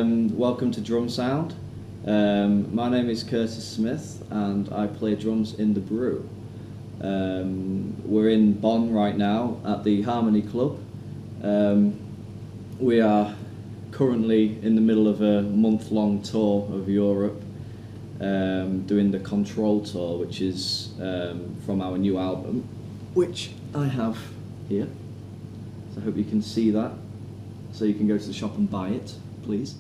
Welcome to Drumxound. My name is Kurtis Smith and I play drums in the Brew. We're in Bonn right now at the Harmonie club. We are currently in the middle of a month-long tour of Europe, doing the Control tour, which is from our new album, which I have here. So I hope you can see that. So you can go to the shop and buy it, please.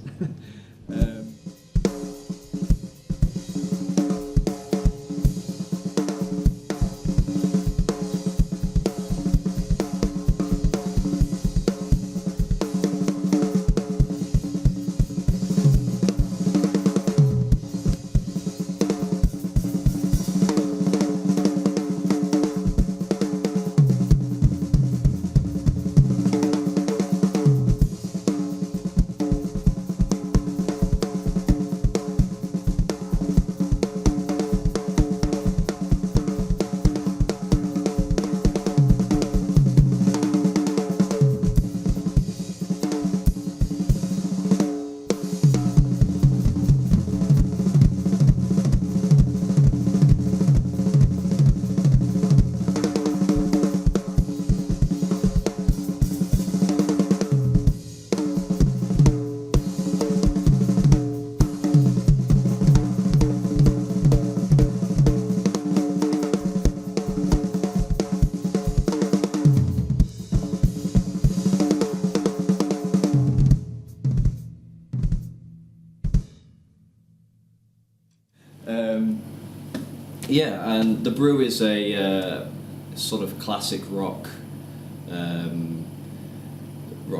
Yeah, and the Brew is a sort of classic rock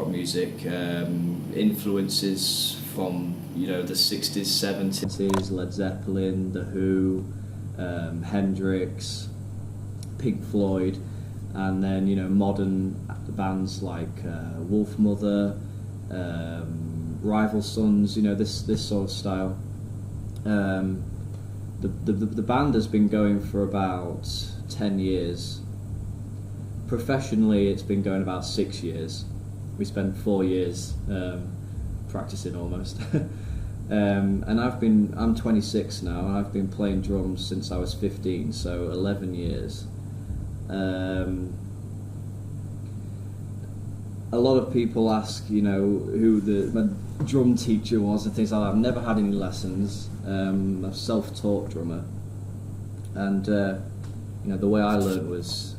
music, influences from the 60s, 70s, Led Zeppelin, The Who, Hendrix, Pink Floyd, and then modern bands like Wolfmother, Rival Sons, this sort of style. The band has been going for about 10 years. Professionally, it's been going about 6 years. We spent 4 years practicing almost. And I'm 26 now, and I've been playing drums since I was 15, so 11 years. A lot of people ask, who my drum teacher was and things like that. I've never had any lessons. I'm a self-taught drummer, and the way I learned was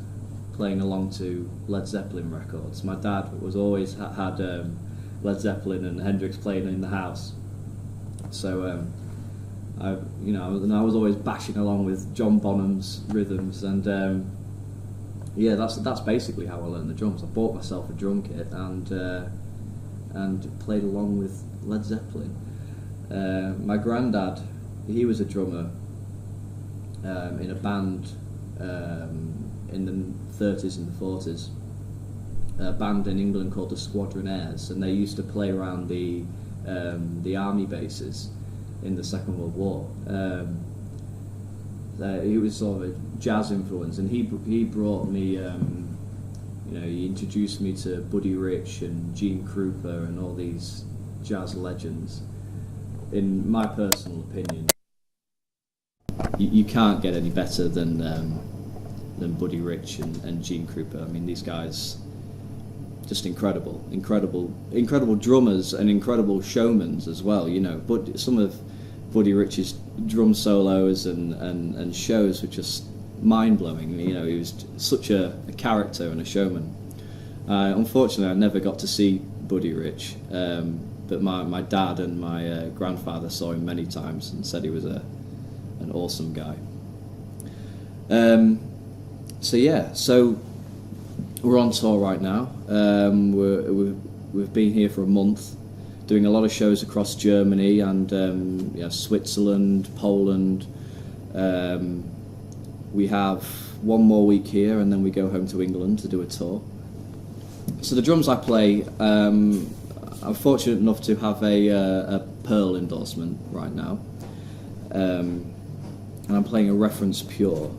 playing along to Led Zeppelin records. My dad was always had Led Zeppelin and Hendrix playing in the house, so I was always bashing along with John Bonham's rhythms, and that's basically how I learned the drums. I bought myself a drum kit and played along with Led Zeppelin. My granddad, he was a drummer in a band in the 30s and the 40s, a band in England called the Squadron Airs, and they used to play around the army bases in the Second World War. He was sort of a jazz influence, and he brought me, he introduced me to Buddy Rich and Gene Krupa and all these jazz legends. In my personal opinion, you can't get any better than Buddy Rich and Gene Krupa. I mean, these guys, just incredible drummers and incredible showmans as well. But some of Buddy Rich's drum solos and shows were just mind-blowing. He was such a character and a showman. Unfortunately, I never got to see Buddy Rich, but my dad and my grandfather saw him many times and said he was an awesome guy. So we're on tour right now. We've been here for a month, doing a lot of shows across Germany and Switzerland, Poland. We have one more week here, and then we go home to England to do a tour. So the drums I play, I'm fortunate enough to have a Pearl endorsement right now, and I'm playing a Reference Pure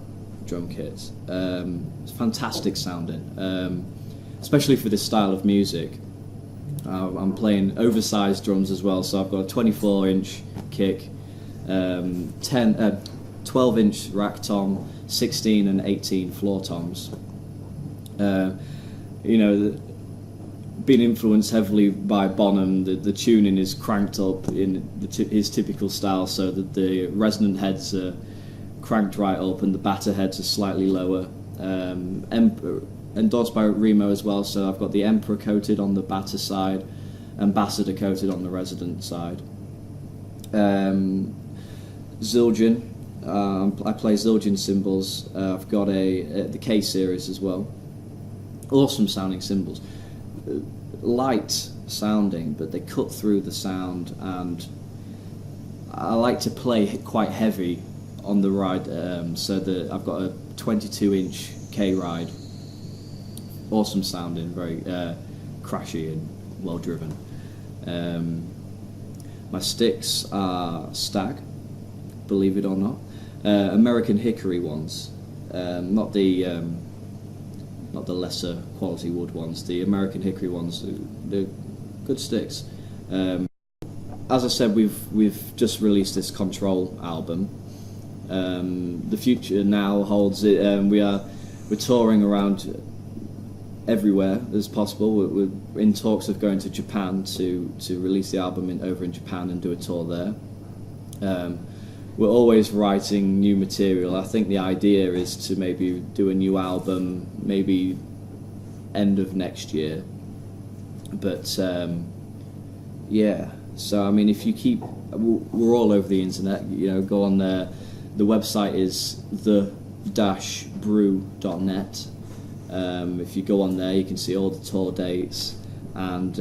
drum kit. It's fantastic sounding, especially for this style of music. I'm playing oversized drums as well, so I've got a 24-inch kick, 12-inch rack tom, 16 and 18 floor toms. You know, being influenced heavily by Bonham, the tuning is cranked up in his typical style, so that the resonant heads are cranked right up and the batter heads are slightly lower. Endorsed by Remo as well, so I've got the Emperor coated on the batter side, Ambassador coated on the resident side. Zildjian, I play Zildjian cymbals. I've got the K series as well. Awesome sounding cymbals, light sounding, but they cut through the sound, and I like to play quite heavy on the ride, so that I've got a 22-inch K ride. Awesome sounding, very crashy and well driven. My sticks are Stag, believe it or not, American Hickory ones, not the lesser quality wood ones. The American Hickory ones, they're good sticks. As I said, we've just released this Control album. The future now holds it. We're touring around everywhere as possible. We're in talks of going to Japan to release the album over in Japan and do a tour there. We're always writing new material. I think the idea is to maybe do a new album, maybe end of next year. But yeah, so I mean, if you we're all over the internet. You know, go on there. The website is the-brew.net. If you go on there, you can see all the tour dates, and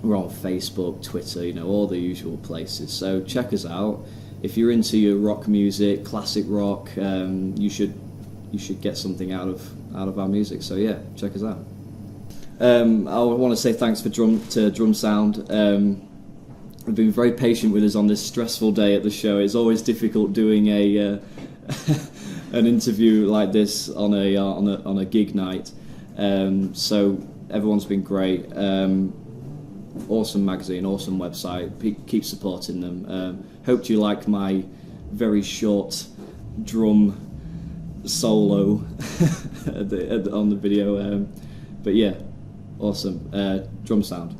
we're on Facebook, Twitter, you know, all the usual places. So check us out. If you're into your rock music, classic rock, you should get something out of our music. So yeah, check us out. I want to say thanks to drumxound. They've been very patient with us on this stressful day at the show. It's always difficult doing an interview like this on a gig night. So everyone's been great. Awesome magazine, awesome website. Keep supporting them. Hope you like my very short drum solo on the video. But yeah, awesome. Drumxound.